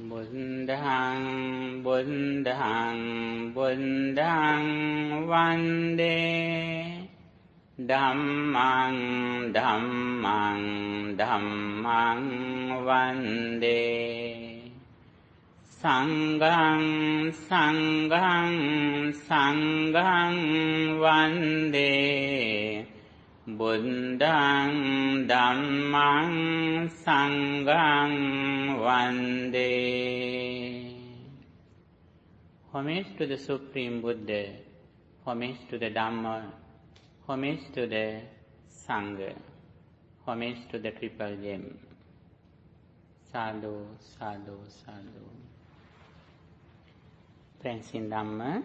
Buddhaṃ Buddhaṃ Buddhaṃ Vande Dhammang Dhammang Dhammang Vande Sanghang Sanghang Sanghang Vande Buddhaṃ Dhammang Sanghang Vande. Homage to the Supreme Buddha, homage to the Dhamma, homage to the Sangha, homage to the Triple Gem. Sadhu, sadhu, sadhu. Friends in Dhamma,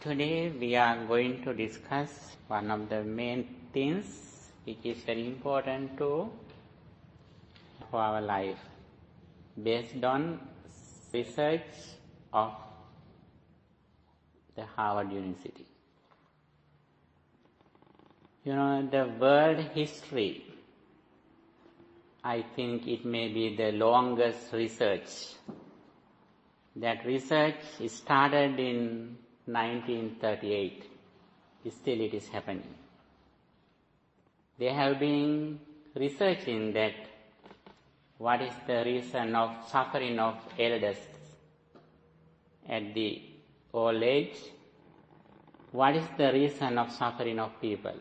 today we are going to discuss one of the main things which is very important for our life, based on research of the Harvard University. You know, the world history, I think it may be the longest research. That research started in 1938. Still it is happening. They have been researching that what is the reason of suffering of elders at the old age, what is the reason of suffering of people.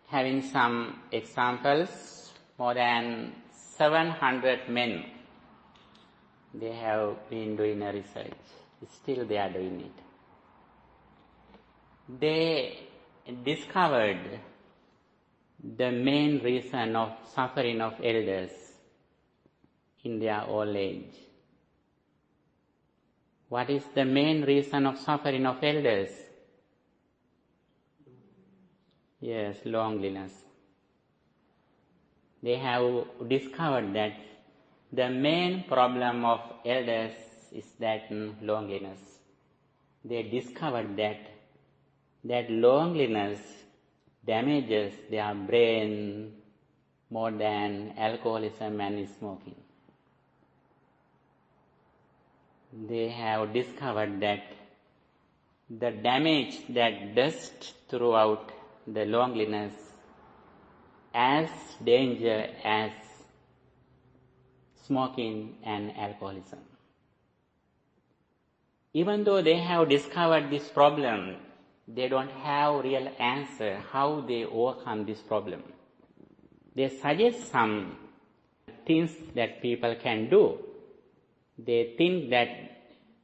Having some examples, more than 700 men, they have been doing a research. Still they are doing it. They discovered the main reason of suffering of elders in their old age. What is the main reason of suffering of elders? Yes, loneliness. They have discovered that the main problem of elders is that loneliness. They discovered that loneliness damages their brain more than alcoholism and smoking. They have discovered that the damage that does throughout the loneliness as danger as smoking and alcoholism. Even though they have discovered this problem, they don't have real answer how they overcome this problem. They suggest some things that people can do. They think that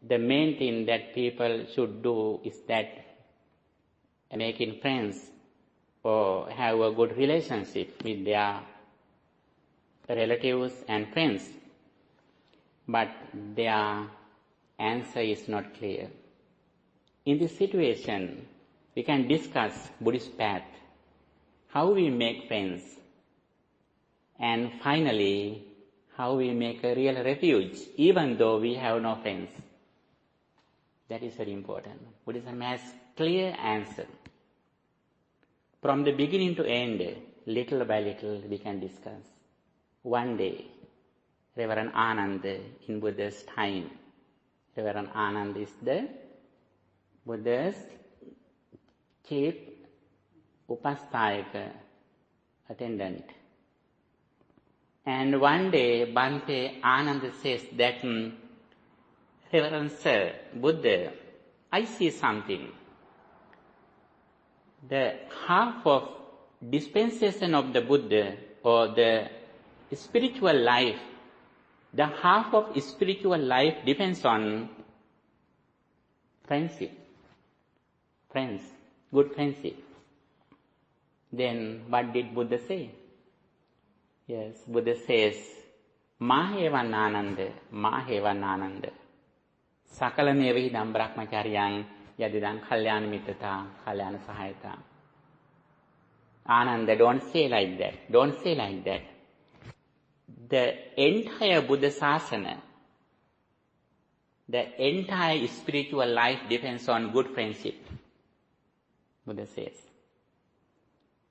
the main thing that people should do is that making friends or have a good relationship with their relatives and friends. But their answer is not clear. In this situation, we can discuss Buddhist path, how we make friends, and finally, how we make a real refuge, even though we have no friends. That is very important. Buddhism has clear answer. From the beginning to end, little by little, we can discuss. One day, Reverend Ananda in Buddha's time, Reverend Ananda is the Buddha's chief upasthayaka attendant. And one day, Bhante Ananda says that, Reverend Sir, Buddha, I see something. The half of dispensation of the Buddha or the spiritual life, the half of spiritual life depends on friendship. Friends, good friendship. Then what did Buddha say? Yes, Buddha says, Mahevan Ananda, Mahevan Ananda. Sakala mevi dam brahmacharyang yadidam kalyana mittata, kalyana sahayata. Ananda, don't say like that. Don't say like that. The entire Buddha Sasana, the entire spiritual life depends on good friendship, Buddha says.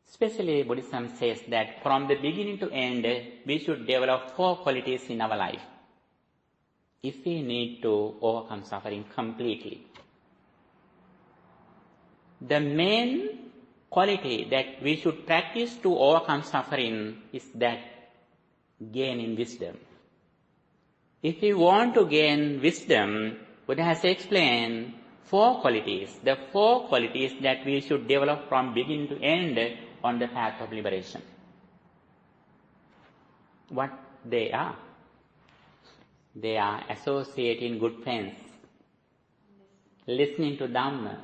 Especially Buddhism says that from the beginning to end, we should develop 4 qualities in our life if we need to overcome suffering completely. The main quality that we should practice to overcome suffering is that gaining wisdom. If we want to gain wisdom, Buddha has explained 4 qualities, the 4 qualities that we should develop from beginning to end on the path of liberation. What they are? They are associating good friends, listening to Dhamma,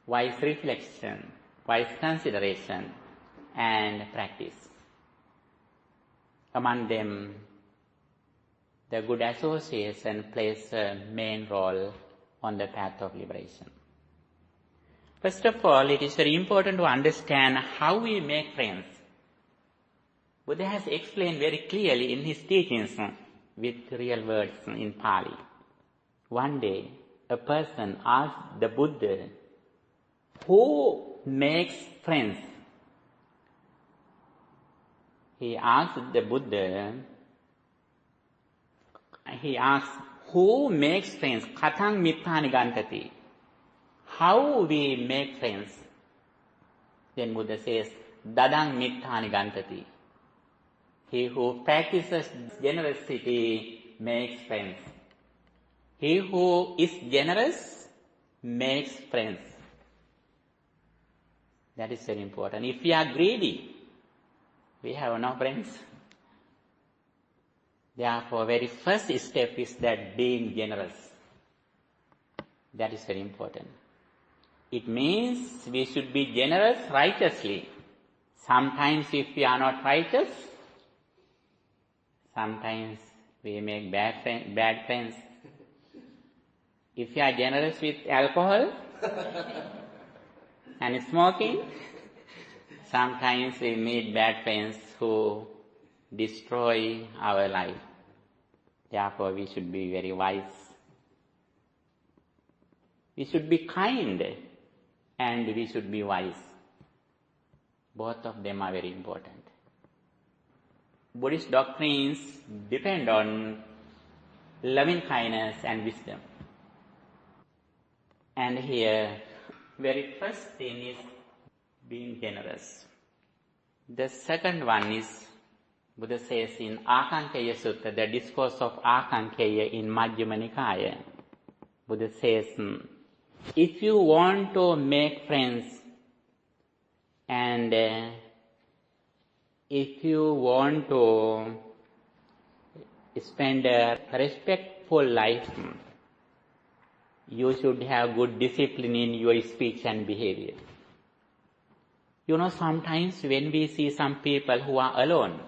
wise reflection, wise consideration, and practice. Among them, the good association plays a main role on the path of liberation. First of all, it is very important to understand how we make friends. Buddha has explained very clearly in his teachings with real words in Pali. One day, a person asked the Buddha, who makes friends? He asked the Buddha, who makes friends? Kathang mittani gantati. How we make friends? Then Buddha says, dadang mittani gantati. He who practices generosity makes friends. He who is generous makes friends. That is very important. If we are greedy, we have no friends. Therefore, very first step is that being generous. That is very important. It means we should be generous righteously. Sometimes if we are not righteous, sometimes we make bad friends. If you are generous with alcohol and smoking, sometimes we meet bad friends who destroy our life. Therefore, we should be very wise. We should be kind and we should be wise. Both of them are very important. Buddhist doctrines depend on loving kindness and wisdom. And here, very first thing is being generous. The second one is, Buddha says in Akankeya Sutta, the discourse of Akankeya in Majjhima Nikaya, Buddha says, if you want to make friends and if you want to spend a respectful life, you should have good discipline in your speech and behavior. You know, sometimes when we see some people who are alone,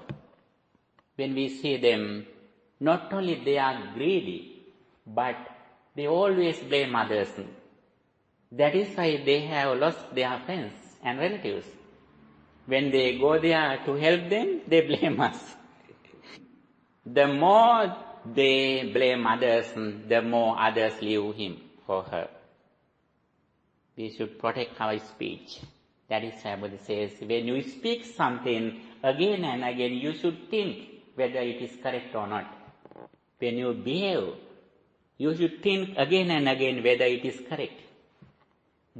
when we see them, not only they are greedy, but they always blame others. That is why they have lost their friends and relatives. When they go there to help them, they blame us. The more they blame others, the more others leave him or her. We should protect our speech. That is why Buddha says, when you speak something again and again, you should think whether it is correct or not. When you behave, you should think again and again whether it is correct.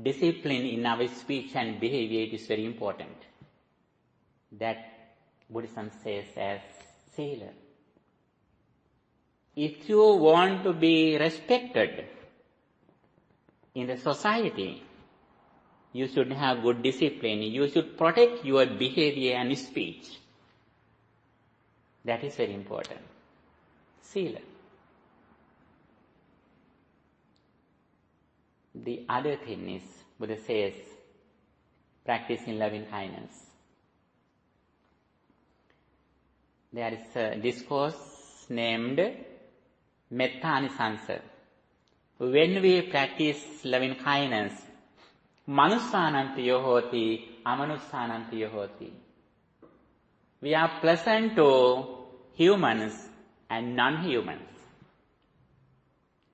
Discipline in our speech and behavior, it is very important. That Buddhism says as sailor. If you want to be respected in the society, you should have good discipline. You should protect your behavior and speech. That is very important. Sila. The other thing is, Buddha says, practicing loving kindness. There is a discourse named Mettanisansa. When we practice loving kindness, manussanantiyo hoti, amanussanantiyo hoti. We are pleasant to humans and non-humans.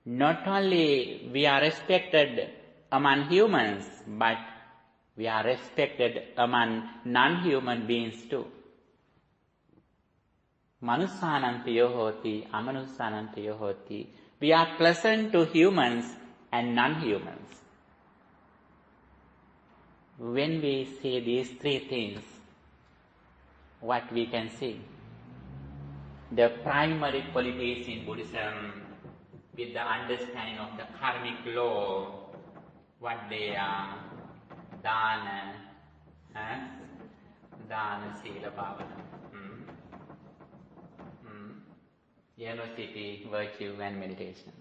Not only we are respected among humans, but We are respected among non-human beings too. Manussanam priyo hoti, amanussanam priyo hoti. We are pleasant to humans and non-humans. When we see these three things, what we can see? The primary qualities in Buddhism, with the understanding of the karmic law, what they are, dana, sila, bhavana, generosity, virtue and meditation.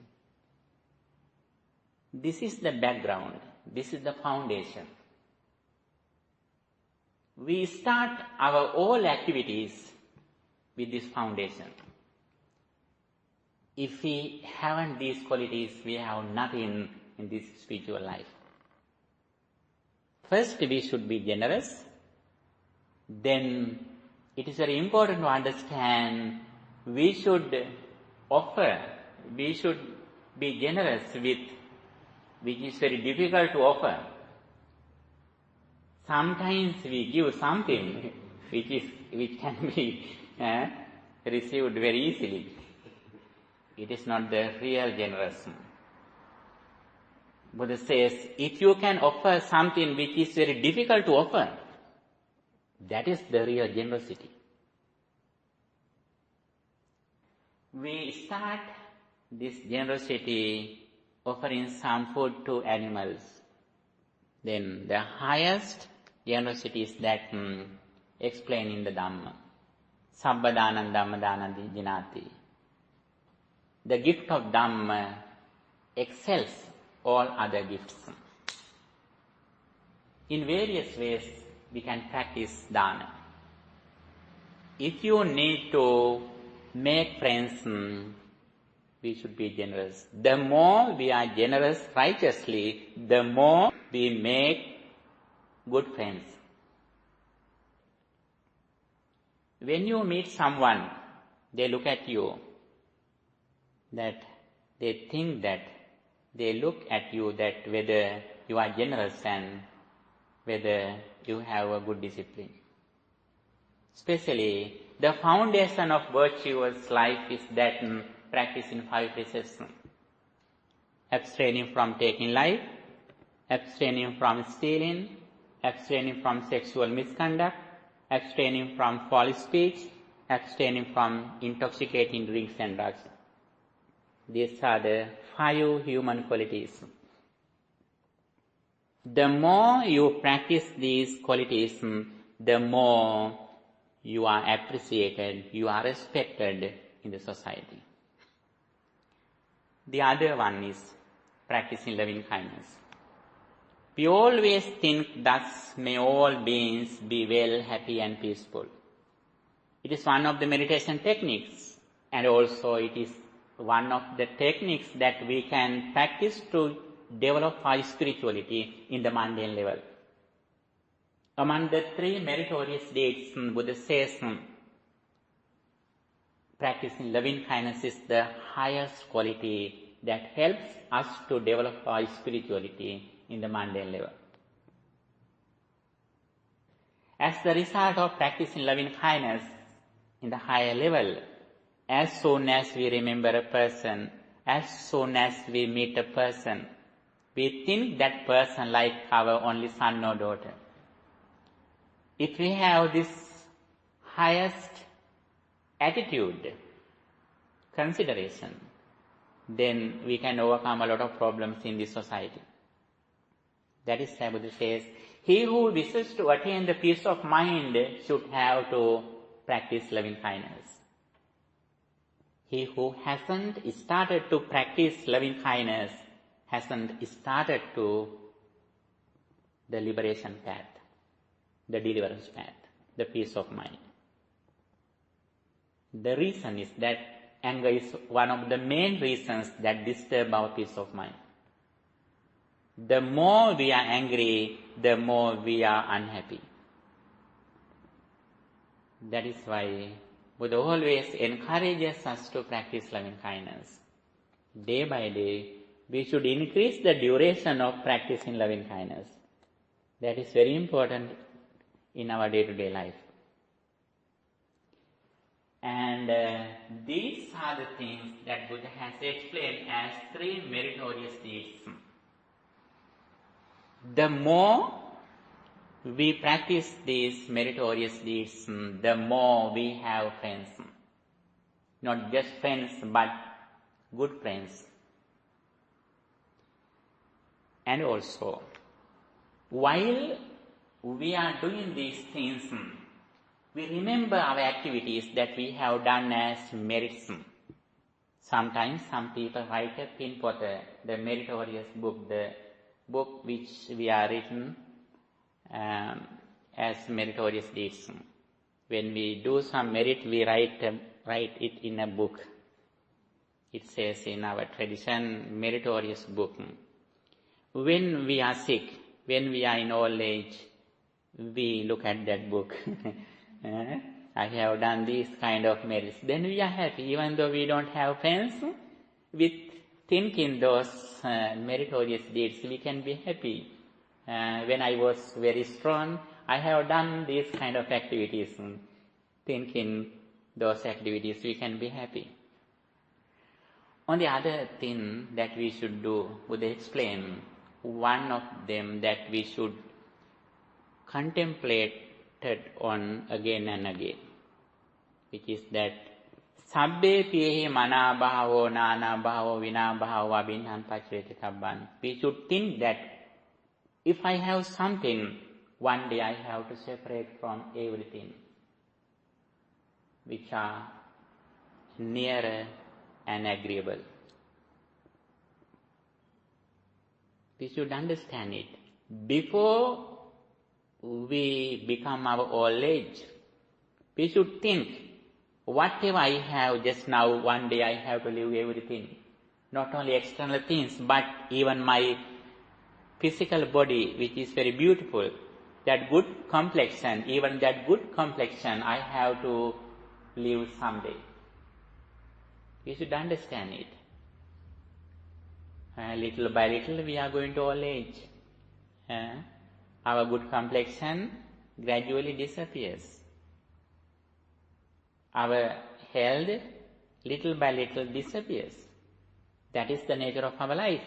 This is the background, this is the foundation. We start our all activities with this foundation. If we haven't these qualities, we have nothing in this spiritual life. First, we should be generous. Then, it is very important to understand we should offer, we should be generous with which is very difficult to offer. Sometimes we give something which can be received very easily. It is not the real generosity. Buddha says, if you can offer something which is very difficult to offer, that is the real generosity. We start this generosity offering some food to animals. Then the highest generosity is that explained in the Dhamma. Sabbadanan Dhammadanan jinati. The gift of Dhamma excels all other gifts. In various ways we can practice dana. If you need to make friends, we should be generous. The more we are generous righteously, the more we make good friends. When you meet someone, they look at you, that they think that they look at you that whether you are generous and whether you have a good discipline. Especially, the foundation of virtuous life is that practicing 5 precepts. Abstaining from taking life, abstaining from stealing, abstaining from sexual misconduct, abstaining from false speech, abstaining from intoxicating drinks and drugs. These are the 5 human qualities. The more you practice these qualities, the more you are appreciated, you are respected in the society. The other one is practicing loving kindness. We always think, thus may all beings be well, happy and peaceful. It is one of the meditation techniques, and also it is one of the techniques that we can practice to develop our spirituality in the mundane level. Among the 3 meritorious deeds, Buddha says, practicing loving kindness is the highest quality that helps us to develop our spirituality in the mundane level. As the result of practicing loving kindness in the higher level, as soon as we remember a person, as soon as we meet a person, we think that person like our only son or daughter. If we have this highest attitude, consideration, then we can overcome a lot of problems in this society. That is why Buddha says, he who wishes to attain the peace of mind should have to practice loving kindness. He who hasn't started to practice loving kindness hasn't started to the liberation path, the deliverance path, the peace of mind. The reason is that anger is one of the main reasons that disturb our peace of mind. The more we are angry, the more we are unhappy. That is why Buddha always encourages us to practice loving kindness. Day by day, we should increase the duration of practicing loving kindness. That is very important in our day-to-day life. And these are the things that Buddha has explained as 3 meritorious deeds. The more we practice these meritorious deeds, the more we have friends. Not just friends, but good friends. And also, while we are doing these things, we remember our activities that we have done as merits. Sometimes some people write a pinpot, the meritorious book, the book which we are written as meritorious deeds. When we do some merit, we write it in a book. It says in our tradition, meritorious book. When we are sick, when we are in old age, we look at that book. I have done these kind of merits. Then we are happy, even though we don't have friends. With thinking those meritorious deeds, we can be happy. When I was very strong, I have done these kind of activities. Thinking those activities, we can be happy. On the other thing that we should do, Buddha explained, one of them that we should contemplate on again and again, which is that sabbe piyehi mana bhavo nana bhavo vina bhavo abhinam paccheti tabban. We should think that if I have something, one day I have to separate from everything which are nearer and agreeable. We should understand it. Before we become our old age, we should think, whatever I have just now, one day I have to leave everything. Not only external things, but even my physical body, which is very beautiful, that good complexion, even that good complexion I have to leave someday. We should understand it. Little by little we are going to old age. Our good complexion gradually disappears. Our health little by little disappears. That is the nature of our life.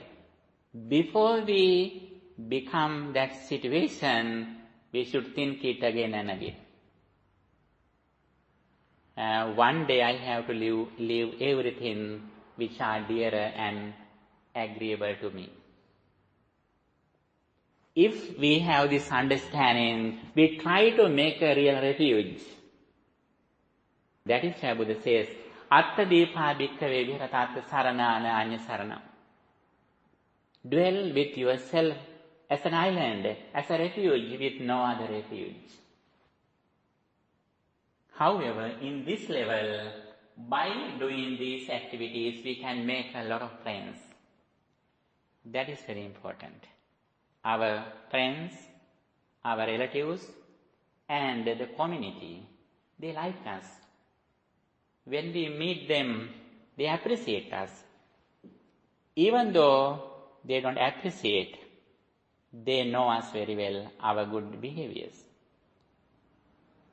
Before we become that situation, we should think it again and again. One day I have to leave everything which are dearer and agreeable to me. If we have this understanding, we try to make a real refuge. That is why Buddha says, Atta deepa bhikkhave viharatātta saranāna añña saranam. Dwell with yourself as an island, as a refuge with no other refuge. However, in this level, by doing these activities, we can make a lot of friends. That is very important. Our friends, our relatives, and the community, they like us. When we meet them, they appreciate us. Even though they don't appreciate, they know us very well, our good behaviors.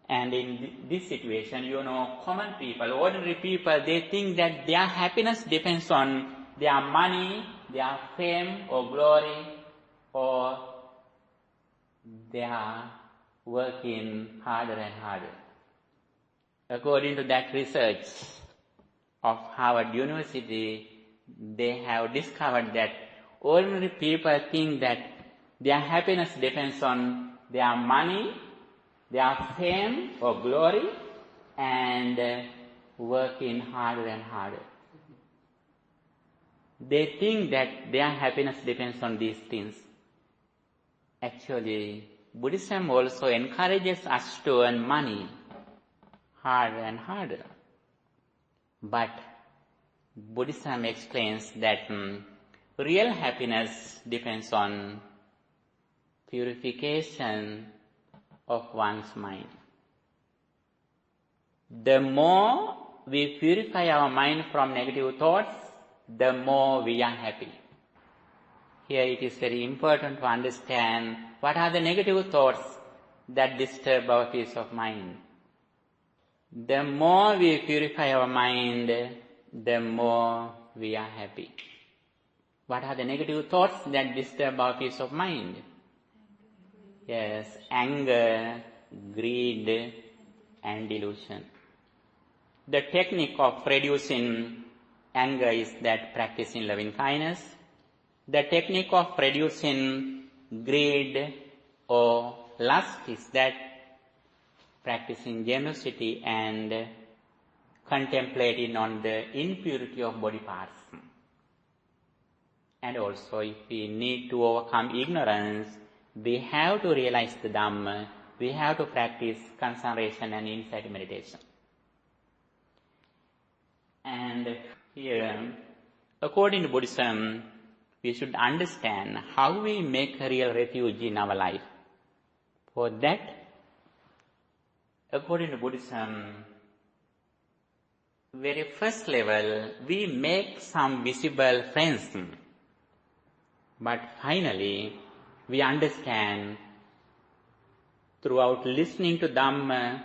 And in this situation, common people, ordinary people, they think that their happiness depends on their money, their fame or glory, or they are working harder and harder. According to that research of Harvard University, they have discovered that ordinary people think that their happiness depends on their money, their fame or glory, and working harder and harder. They think that their happiness depends on these things. Actually, Buddhism also encourages us to earn money harder and harder. But Buddhism explains that real happiness depends on purification of one's mind. The more we purify our mind from negative thoughts, the more we are happy. Here it is very important to understand What are the negative thoughts that disturb our peace of mind? The more we purify our mind, the more we are happy. What are the negative thoughts that disturb our peace of mind? Yes, anger, greed, and delusion. The technique of reducing anger is that practicing loving kindness. The technique of reducing greed or lust is that practicing generosity and contemplating on the impurity of body parts. And also, if we need to overcome ignorance, we have to realize the Dhamma, we have to practice concentration and insight meditation. And here, according to Buddhism, we should understand how we make a real refuge in our life. For that, according to Buddhism, very first level, we make some visible friends. But finally, we understand throughout listening to Dhamma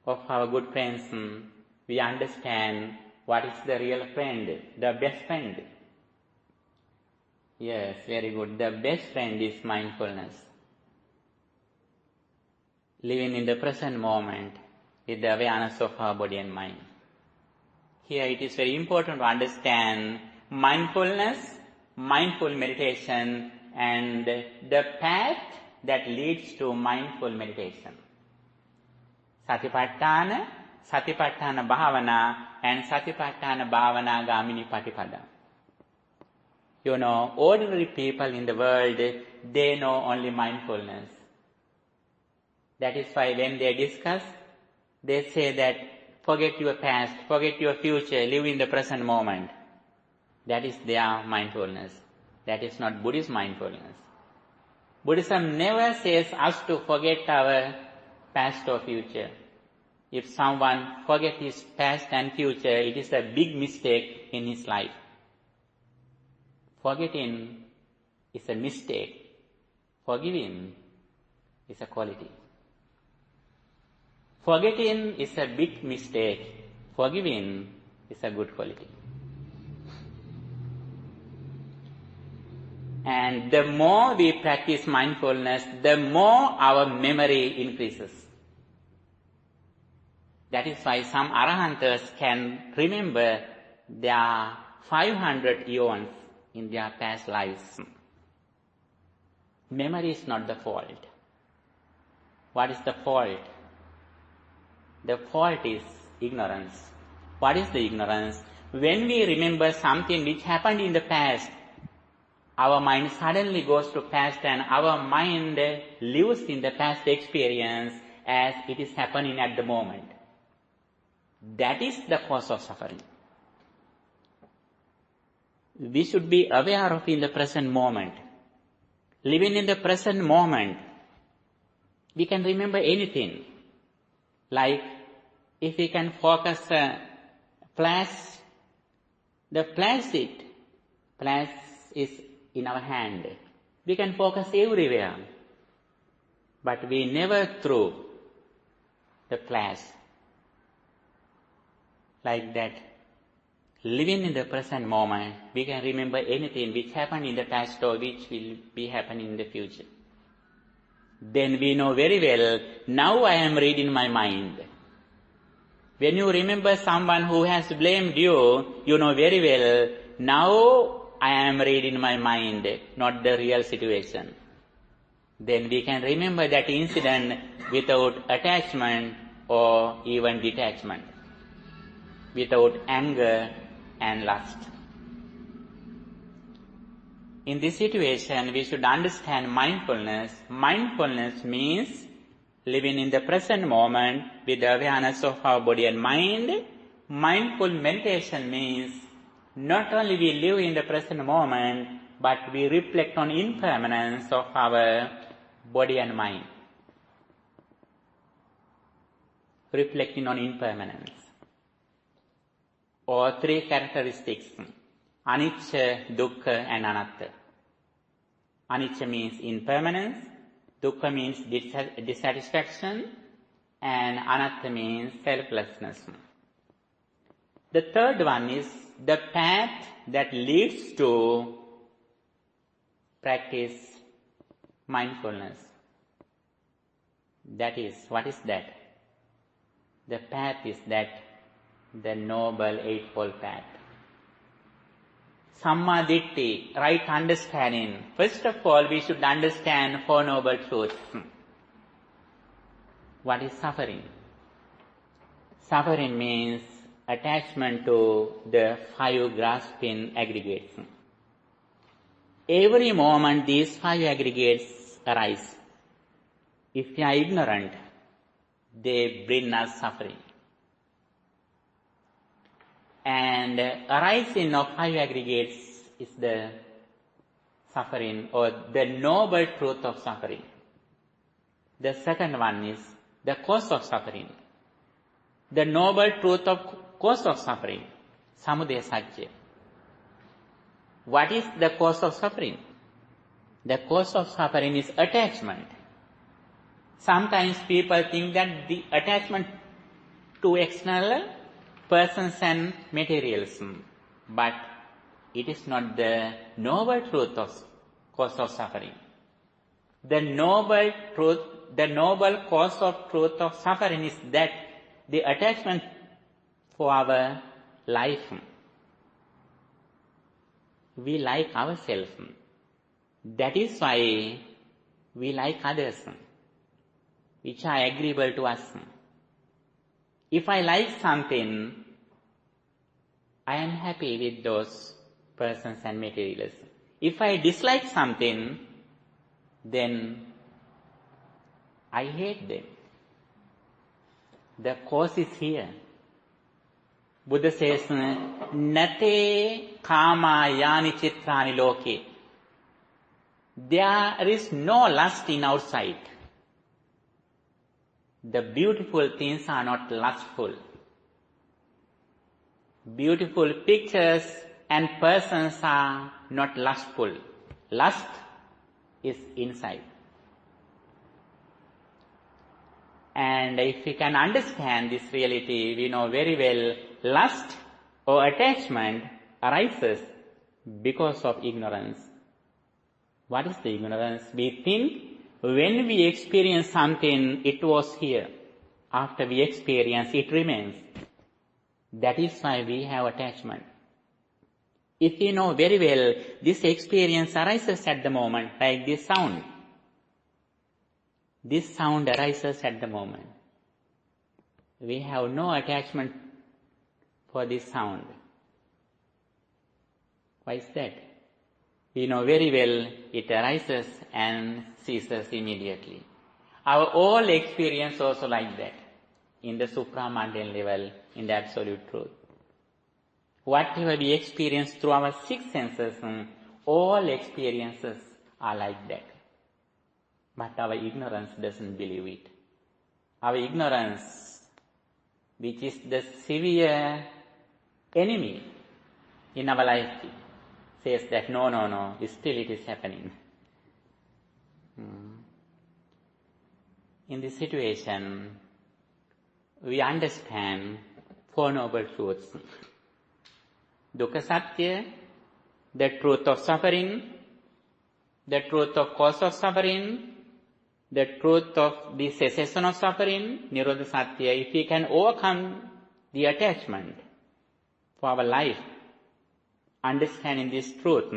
of our good friends, we understand what is the real friend, the best friend. Yes, very good. The best friend is mindfulness. Living in the present moment with the awareness of our body and mind. Here it is very important to understand mindfulness, mindful meditation, and the path that leads to mindful meditation. Satipatthana, Satipatthana Bhavana, and Satipatthana Bhavana Gamini Patipada. You know, ordinary people in the world, they know only mindfulness. That is why when they discuss, they say that forget your past, forget your future, live in the present moment. That is their mindfulness. That is not Buddhist mindfulness. Buddhism never says us to forget our past or future. If someone forgets his past and future, it is a big mistake in his life. Forgetting is a mistake. Forgiving is a quality. Forgetting is a big mistake. Forgiving is a good quality. And the more we practice mindfulness, the more our memory increases. That is why some Arahantas can remember their 500 eons in their past lives. Memory is not the fault. What is the fault? The fault is ignorance. What is the ignorance? When we remember something which happened in the past, our mind suddenly goes to past and our mind lives in the past experience as it is happening at the moment. That is the cause of suffering. We should be aware of in the present moment. Living in the present moment, we can remember anything. Like if we can focus a flash, the flash is in our hand. We can focus everywhere. But we never throw the flash. Like that, living in the present moment, we can remember anything which happened in the past or which will be happening in the future. Then we know very well, now I am reading my mind. When you remember someone who has blamed you, you know very well, now I am reading my mind, not the real situation. Then we can remember that incident without attachment or even detachment, without anger and lust. In this situation, we should understand mindfulness. Mindfulness means living in the present moment with the awareness of our body and mind. Mindful meditation means not only we live in the present moment, but we reflect on impermanence of our body and mind. Reflecting on impermanence. Or three characteristics, anicca, dukkha and anatta. Anicca means impermanence, Dukkha means dissatisfaction and anatta means selflessness. The third one is the path that leads to practice mindfulness. That is, what is that? The path is that the Noble Eightfold Path. Samma Ditti, right understanding. First of all, we should understand Four Noble Truths. What is suffering? Suffering means attachment to the five grasping aggregates. Every moment these five aggregates arise. If we are ignorant, they bring us suffering. And arising of five aggregates is the suffering or the noble truth of suffering. The second one is the cause of suffering. The noble truth of cause of suffering, Samudaya Satya. What is the cause of suffering? The cause of suffering is attachment. Sometimes people think that the attachment to external persons and materials, but it is not the noble truth of cause of suffering. The noble truth, the noble cause of truth of suffering is that the attachment for our life. We like ourselves. That is why we like others, which are agreeable to us. If I like something, I am happy with those persons and materials. If I dislike something, then I hate them. The cause is here. Buddha says, Nate kama yani chitrani loke. There is no lust in outside. The beautiful things are not lustful. Beautiful pictures and persons are not lustful. Lust is inside. And if we can understand this reality, we know very well lust or attachment arises because of ignorance. What is the ignorance? We think when we experience something, it was here. After we experience, it remains. That is why we have attachment. If we know very well, this experience arises at the moment, like this sound. This sound arises at the moment. We have no attachment for this sound. Why is that? We know very well it arises and ceases immediately. Our whole experience also like that, in the supramundane level, in the absolute truth. Whatever we experience through our six senses, all experiences are like that. But our ignorance doesn't believe it. Our ignorance, which is the severe enemy in our life, says that no, still it is happening. In this situation, we understand Four Noble Truths. Dukkha Satya, the truth of suffering, the truth of cause of suffering, the truth of the cessation of suffering, Nirodha Satya. If we can overcome the attachment for our life, understanding this truth,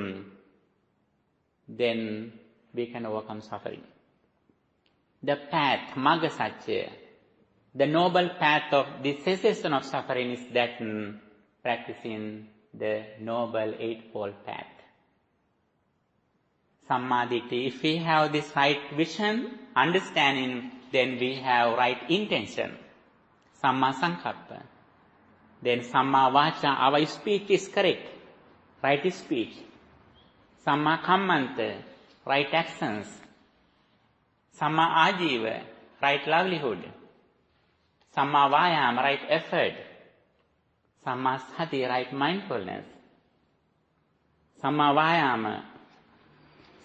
then we can overcome suffering. The path, Magga Satya, the noble path of the cessation of suffering is that practicing the Noble Eightfold Path. Sammaditi, if we have this right vision, understanding, then we have right intention. Samma Sankappa. Then Samma Vacha, our speech is correct. Right speech. Samma Kammanta, right actions. Samma Ajiva, right livelihood. Samma Vayam, right effort. Samma Sati, right mindfulness. Samma Vayama,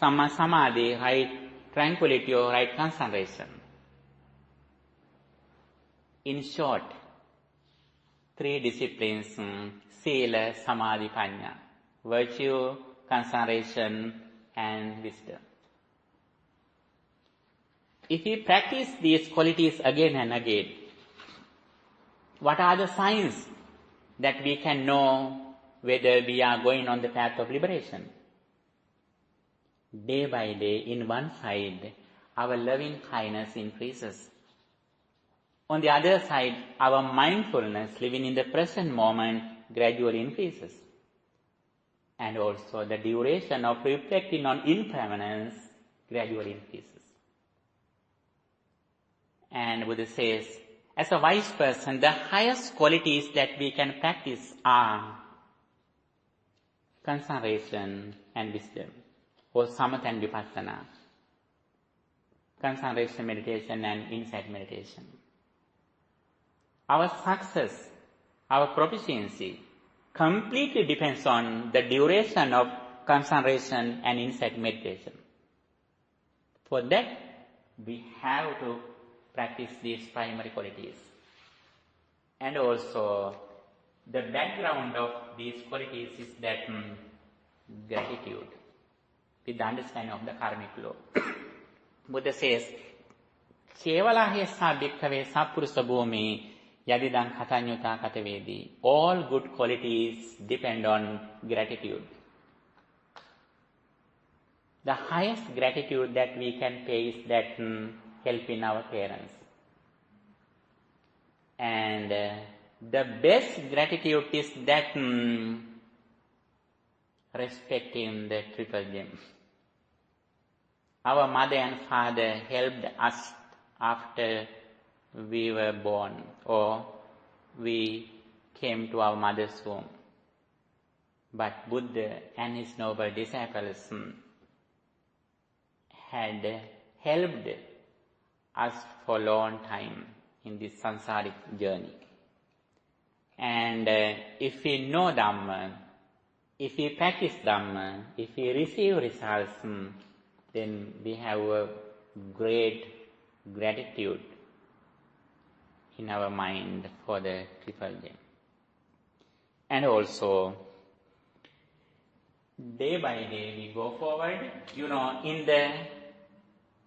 Samma Samadhi, right tranquility or right concentration. In short, 3 disciplines, Sila, Samadhi, Panya, virtue, concentration and wisdom. If we practice these qualities again and again, what are the signs that we can know whether we are going on the path of liberation? Day by day, in one side, our loving kindness increases. On the other side, our mindfulness, living in the present moment, gradually increases. And also the duration of reflecting on impermanence gradually increases. And Buddha says, as a wise person, the highest qualities that we can practice are concentration and wisdom, or samatha and vipassana, concentration meditation and insight meditation. Our success, our proficiency, completely depends on the duration of concentration and insight meditation. For that, we have to practice these primary qualities. And also, the background of these qualities is that gratitude, with the understanding of the karmic law. Buddha says, Kevalahe sa bhikkhave sappurusa bhumi yadidam katanyuta katavedi. All good qualities depend on gratitude. The highest gratitude that we can pay is that helping our parents. And the best gratitude is that respecting the triple gem. Our mother and father helped us after we were born or we came to our mother's womb. But Buddha and his noble disciples had helped us for a long time in this samsaric journey. And if we know Dhamma, if we practice Dhamma, if we receive results, then we have a great gratitude in our mind for the triple gem. And also, day by day we go forward. In the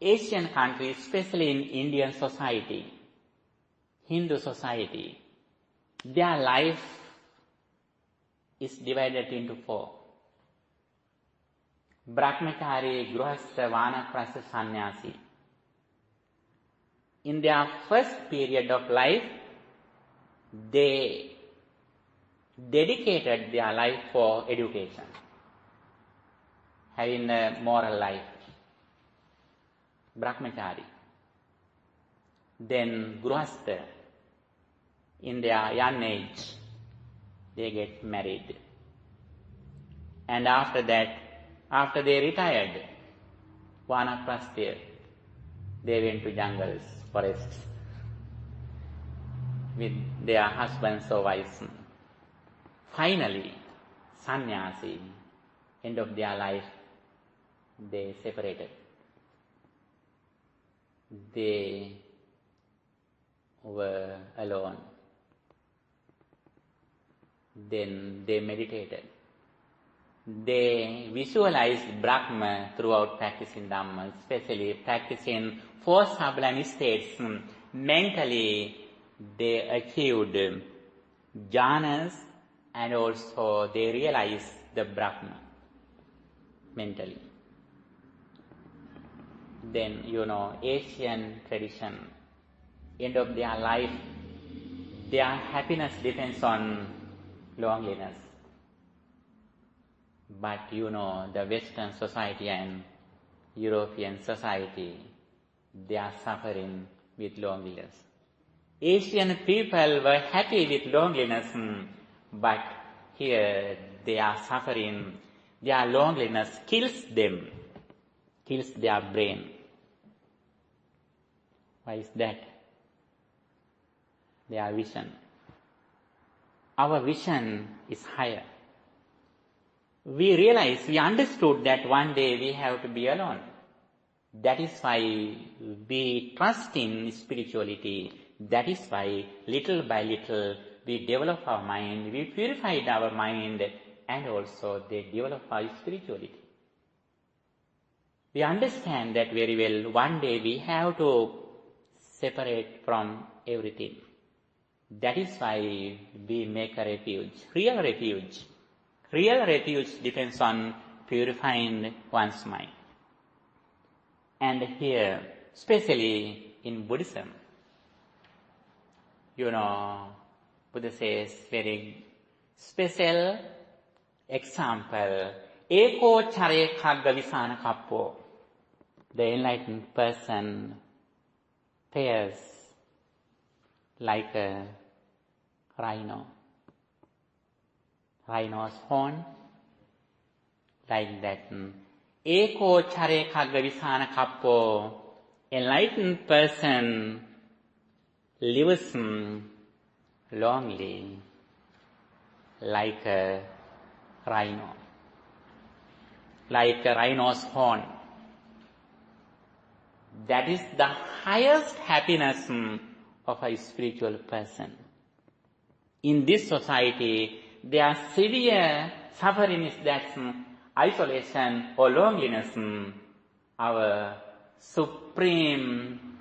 Asian countries, especially in Indian society, Hindu society, their life is divided into 4. Brahmachari, Grihastha, Vanaprastha, Sannyasi. In their first period of life, they dedicated their life for education, having a moral life. Brahmachari. Then Grihastha, in their young age, they get married. And after that, after they retired, Vanaprastha, they went to jungles, forests, with their husbands or wives. Finally, sannyasi, end of their life, they separated. They were alone. Then they meditated. They visualized Brahma throughout practicing Dhamma, especially practicing 4 sublime states. Mentally, they achieved jhanas and also they realized the Brahma mentally. Then, Asian tradition, end of their life, their happiness depends on loneliness. But the Western society and European society, they are suffering with loneliness. Asian people were happy with loneliness, but here they are suffering. Their loneliness kills them, kills their brain. Why is that? Their vision. Our vision is higher. We understood that one day we have to be alone. That is why we trust in spirituality. That is why little by little we develop our mind, we purified our mind, and also they develop our spirituality. We understand that very well. One day we have to separate from everything. That is why we make a refuge, real refuge. Real refuge depends on purifying one's mind. And here, especially in Buddhism, Buddha says very special example, Eko chare kagga visana kappo. The enlightened person fares like a rhino. Rhino's horn, like that. Eko chare kagga visana kappo. Enlightened person lives longly like a rhino, like a rhino's horn. That is the highest happiness of a spiritual person. In this society, their severe suffering is that isolation or loneliness. Our supreme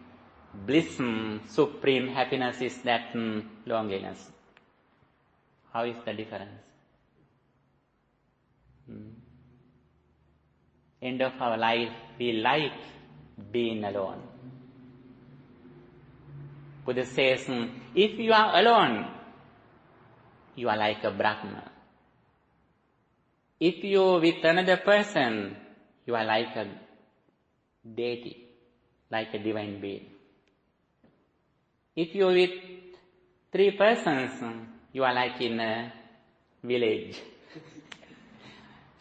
bliss, supreme happiness is that loneliness. How is the difference? End of our life, we like being alone. Buddha says, if you are alone, you are like a Brahma. If you are with another person, you are like a deity, like a divine being. If you are with 3 persons, you are like in a village.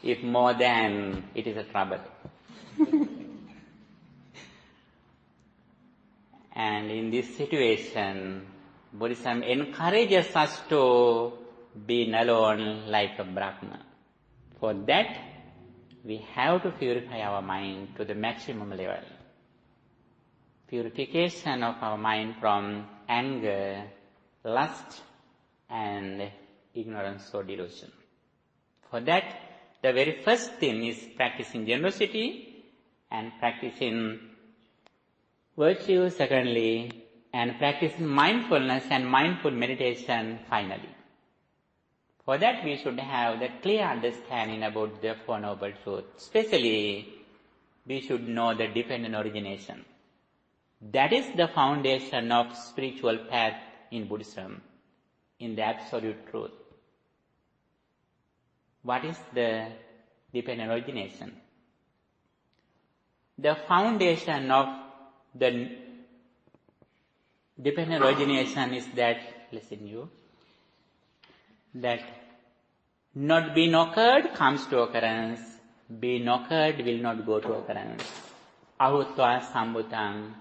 If more than, it is a trouble. And in this situation, Buddhism encourages us to be alone like a Brahma. For that, we have to purify our mind to the maximum level. Purification of our mind from anger, lust, and ignorance or delusion. For that, the very first thing is practicing generosity and practicing virtue secondly, and practicing mindfulness and mindful meditation finally. For that we should have the clear understanding about the Four Noble Truths. Especially, we should know the dependent origination. That is the foundation of spiritual path in Buddhism, in the absolute truth. What is the dependent origination? The foundation of the dependent origination is that, that not being occurred comes to occurrence, being occurred will not go to occurrence. Ahutva sambhutang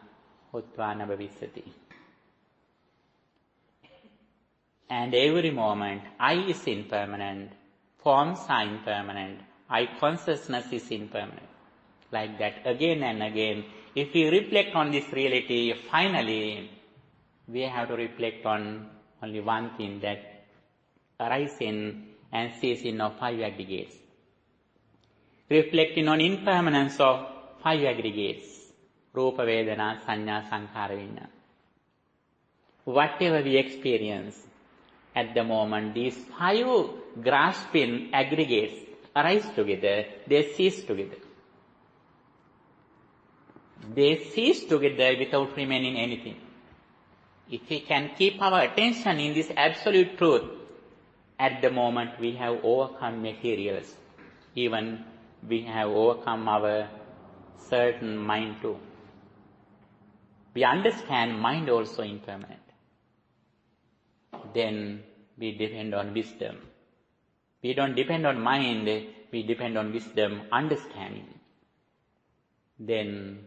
hutva nabhavisati. And every moment, I is impermanent, forms are impermanent, I consciousness is impermanent. Like that, again and again. If we reflect on this reality, finally, we have to reflect on only one thing, that arising and ceasing of 5 aggregates. Reflecting on impermanence of 5 aggregates. Rupa, Vedana, Sanya, Sankhara, Vijnana. Whatever we experience at the moment, these 5 grasping aggregates arise together, they cease together. They cease together without remaining anything. If we can keep our attention in this absolute truth, at the moment we have overcome materials. Even we have overcome our certain mind too. We understand mind also impermanent. Then we depend on wisdom. We don't depend on mind, we depend on wisdom, understanding. Then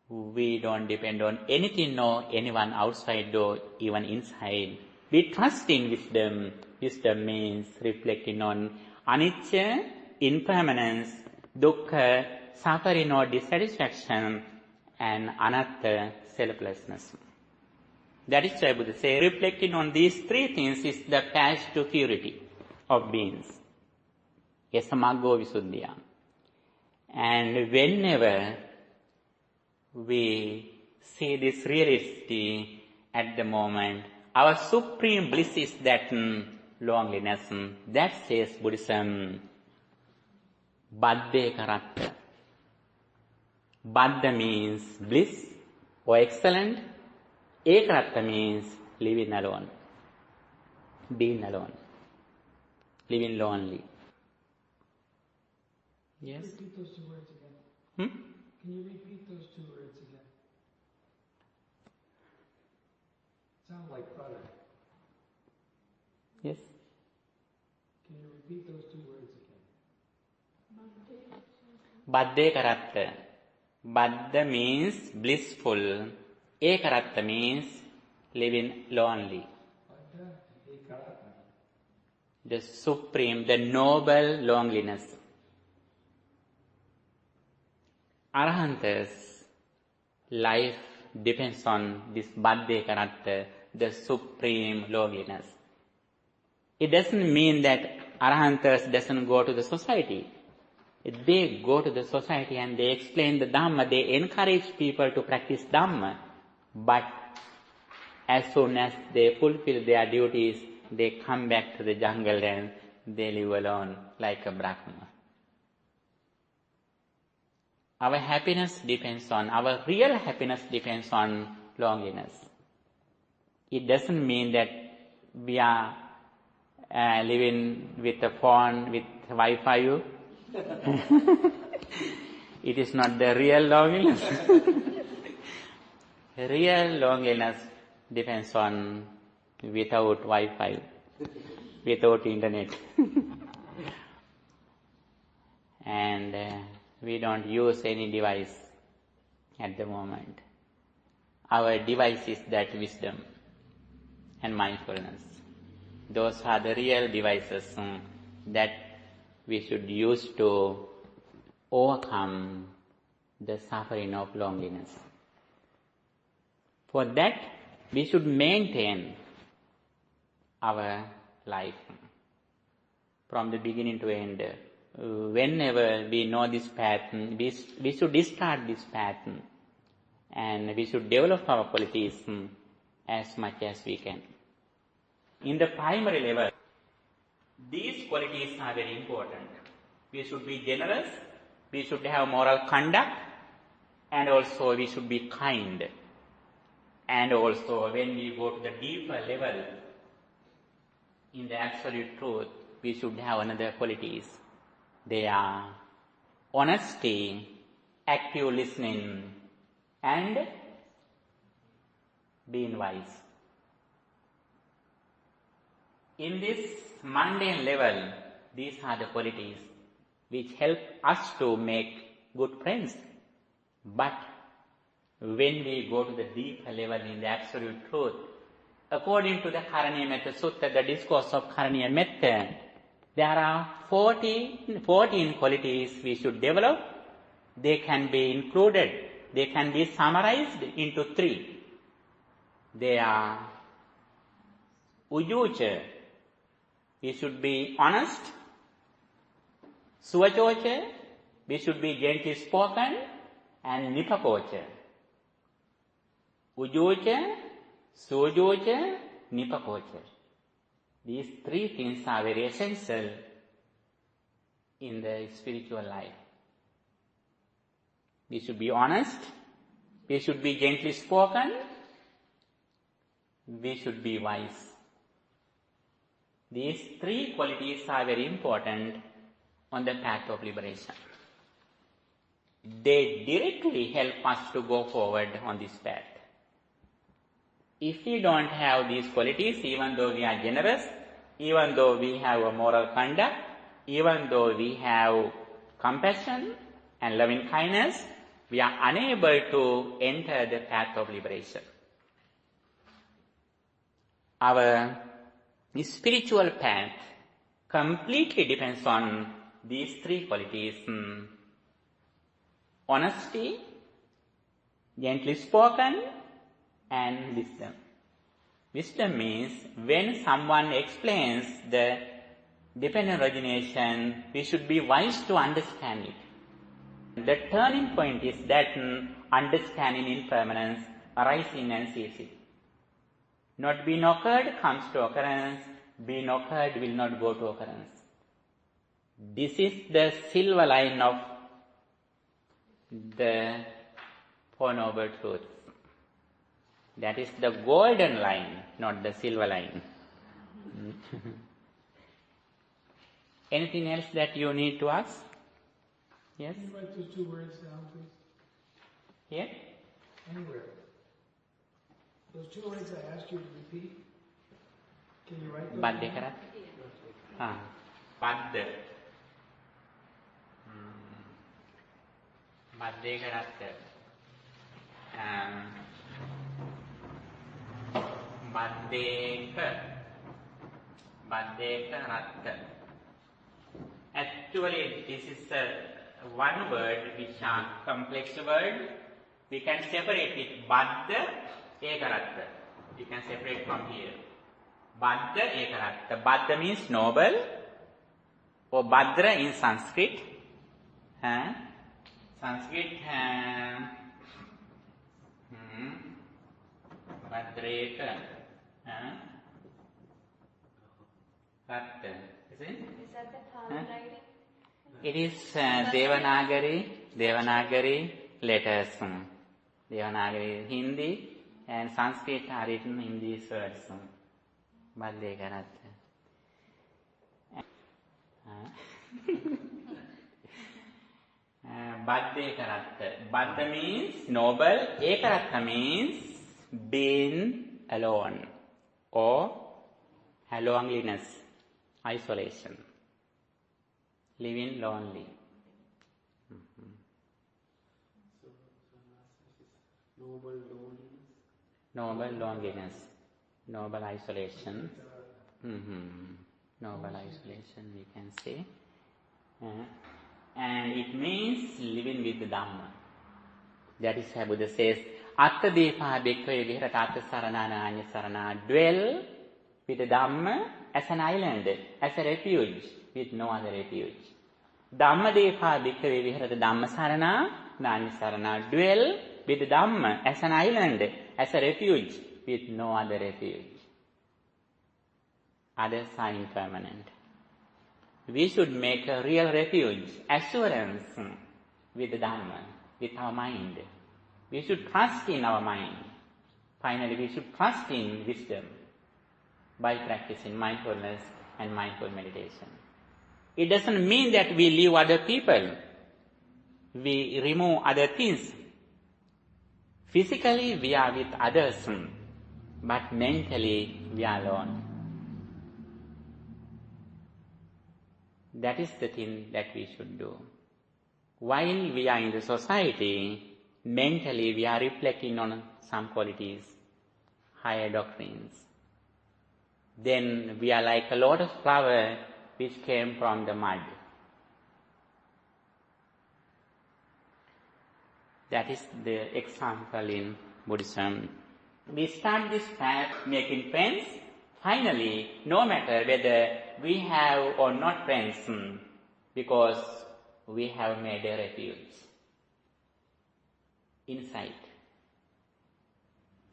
we don't depend on anything nor anyone outside or even inside. We trust in wisdom. Wisdom means reflecting on anicca, impermanence, dukkha, suffering or dissatisfaction, and anatta, selflessness. That is why Buddha says, reflecting on these three things is the path to purity of beings. Yasamaggo Visuddhya. And whenever we see this reality at the moment, our supreme bliss is that loneliness. That says Buddhism, Baddhe Karatta. Baddha means bliss or excellent. Ekaratta means living alone, being alone, living lonely. Yes? Repeat those two words again. Can you repeat those two words again? Sound like butter. Yes. Can you repeat those two words again? Baddhe Karatta. Baddha means blissful. Ekaratta means living lonely. The supreme, the noble loneliness. Arhanta's life depends on this Baddhe Karatta, the supreme loneliness. It doesn't mean that Arhantas doesn't go to the society. They go to the society and they explain the Dhamma, they encourage people to practice Dhamma. But as soon as they fulfill their duties, they come back to the jungle and they live alone like a Brahma. Our happiness depends on, our real happiness depends on loneliness. It doesn't mean that we are living with a phone, with Wi-Fi. It is not the real loneliness. Real loneliness depends on without Wi-Fi, without internet. And we don't use any device at the moment. Our device is that wisdom and mindfulness. Those are the real devices that we should use to overcome the suffering of loneliness. For that, we should maintain our life from the beginning to end. Whenever we know this path, we should start this path and we should develop our qualities as much as we can. In the primary level, these qualities are very important. We should be generous, we should have moral conduct, and also we should be kind. And also when we go to the deeper level, in the absolute truth, we should have another qualities. They are honesty, active listening, and being wise. In this mundane level, these are the qualities which help us to make good friends. But when we go to the deeper level in the absolute truth, according to the Karaniya Metta Sutta, the discourse of Karaniya Metta, there are 14 qualities we should develop. They can be included, they can be summarized into 3. They are Ujucha, we should be honest. Suvachocha, we should be gently spoken. And Nipakocha. Ujocha, Suvajocha, Nipakocha. These 3 things are very essential in the spiritual life. We should be honest, we should be gently spoken, we should be wise. These 3 qualities are very important on the path of liberation. They directly help us to go forward on this path. If we don't have these qualities, even though we are generous, even though we have a moral conduct, even though we have compassion and loving kindness, we are unable to enter the path of liberation. Our spiritual path completely depends on these 3 qualities. honesty, gently spoken, and wisdom. Wisdom means when someone explains the dependent origination, we should be wise to understand it. The turning point is that understanding impermanence arising and ceasing. Not being occurred comes to occurrence, being occurred will not go to occurrence. This is the silver line of the Four Noble Truths. That is the golden line, not the silver line. Anything else that you need to ask? Yes? Can you write those 2 words down, please? Here? Anywhere. Those 2 words I asked you to repeat. Can you write those Badde down? karat? Badde. Badde karat. Baddeka ratta. Actually, this is one word which is a complex word. We can separate it. Baddha ekaratta. We can separate from here. Baddha ekaratta. Baddha means noble, or Bhadra in Sanskrit. Sanskrit. Bhadreka. Is it? Is that the common writing? It is Devanagari letters. Devanagari Hindi and Sanskrit are written in these words. Badde Karatta. Badda means noble. Ekaratta means being alone or loneliness, isolation, living lonely. Noble loneliness, noble isolation. Noble isolation, we can say. And it means living with the Dhamma. That is why Buddha says, Atta depa bhikkhave viharata atta sarana anya sarana. Dwell with the Dhamma as an island, as a refuge, with no other refuge. Dhamma depa bhikkhave viharata dhamma sarana anya sarana. Dwell with the Dhamma as an island, as a refuge, with no other refuge. Others are impermanent. We should make a real refuge, assurance with the Dhamma, with our mind. We should trust in our mind. Finally, we should trust in wisdom by practicing mindfulness and mindful meditation. It doesn't mean that we leave other people. We remove other things. Physically, we are with others, but mentally, we are alone. That is the thing that we should do. While we are in the society, mentally we are reflecting on some qualities, higher doctrines. Then we are like a lotus flower which came from the mud. That is the example in Buddhism. We start this path making friends. Finally, no matter whether we have or not friends, because we have made a refuge inside.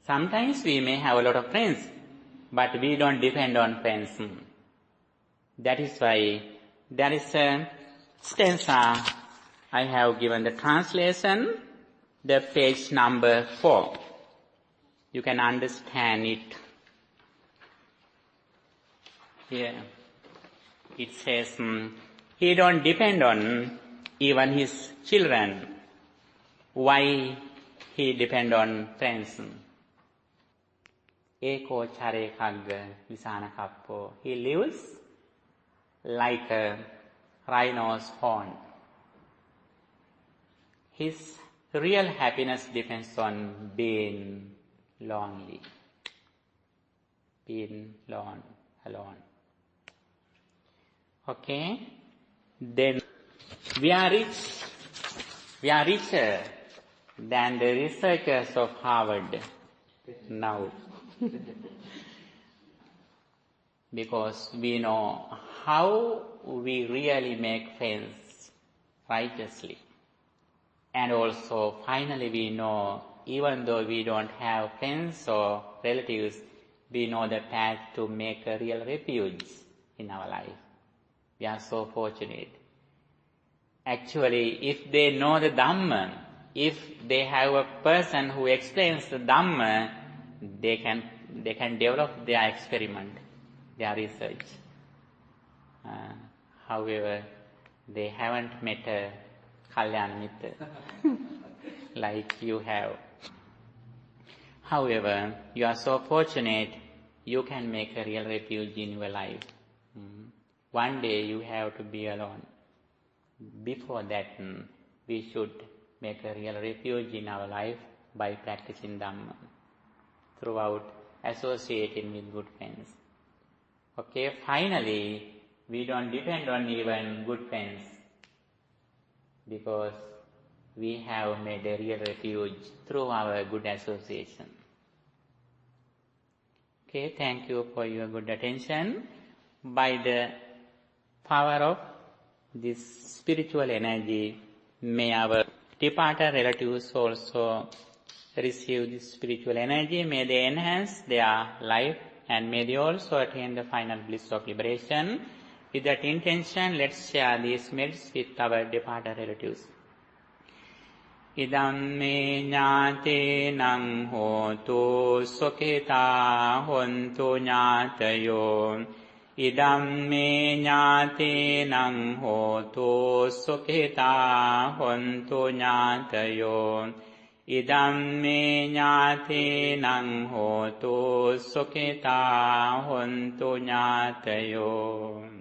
Sometimes we may have a lot of friends, but we don't depend on friends. That is why there is a stanza. I have given the translation, the page number 4. You can understand it. Here it says, he don't depend on even his children. Why he depend on friends? Eko chare kagga visana kappo. He lives like a rhino's horn. His real happiness depends on being lonely, being alone. Okay? Then we are rich We are richer than the researchers of Harvard now. Because we know how we really make friends righteously. And also, finally, we know, even though we don't have friends or relatives, we know the path to make a real refuge in our life. We are so fortunate. Actually, if they know the Dhamma, if they have a person who explains the Dhamma, they can develop their experiment, their research. However, they haven't met a Kalyana Mitra like you have. However, you are so fortunate, you can make a real refuge in your life. One day you have to be alone. Before that, we should make a real refuge in our life by practicing Dhamma, throughout associating with good friends. Okay, finally, we don't depend on even good friends, because we have made a real refuge through our good association. Okay, thank you for your good attention. By the power of this spiritual energy, may our departed relatives also receive this spiritual energy. May they enhance their life, and may they also attain the final bliss of liberation. With that intention, let's share these merits with our departed relatives. Idam me ñātenang hotu sukita hontu ñātayo. Idam me ñātenang hotu sukita hontu ñātayo. Idam me ñātenang hotu sukita hontu ñātayo.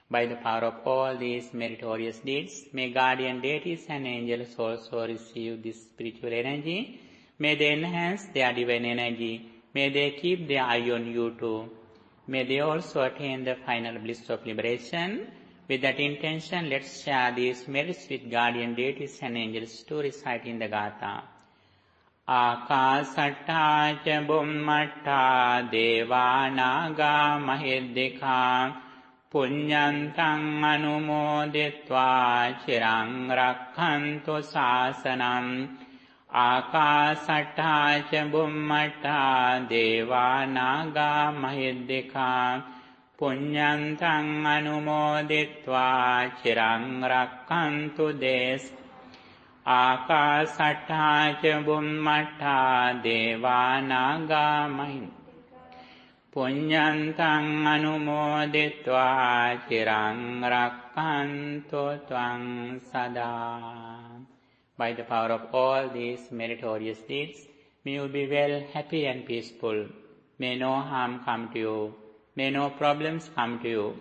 By the power of all these meritorious deeds, may guardian deities and angels also receive this spiritual energy. May they enhance their divine energy. May they keep their eye on you too. May they also attain the final bliss of liberation. With that intention, let's share these merits with guardian deities and angels to recite in the Gatha. Ākāsattā ca bhummattā devā nāgā mahiddhikā Puññantaṃ anumoditvā chiraṃ rakkhantu sāsanam. Ākāsattā ca bhummattā devā nāgā mahiddhikā Puññantaṃ anumoditvā chiraṃ rakkhantu des. Ākāsattā ca bhummattā devā nāgā mahiddhikā Puññantaṃ anumoditvā chiraṃ rakkhantu tvaṃ sada. By the power of all these meritorious deeds, may you be well, happy and peaceful. May no harm come to you. May no problems come to you.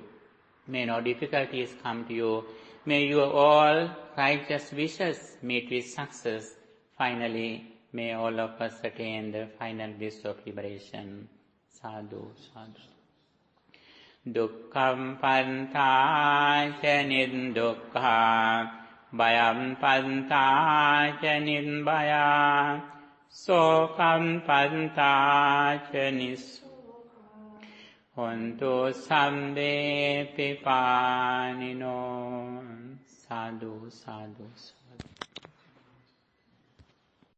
May no difficulties come to you. May your all righteous wishes meet with success. Finally, may all of us attain the final bliss of liberation. Sadhu, sadhu. Dukkham pantā ca niddukkha, bhayam pantā ca nidbhaya, sokam pantā ca nissokha, hontu sambe pipanino. Sadhu, sadhu, sadhu.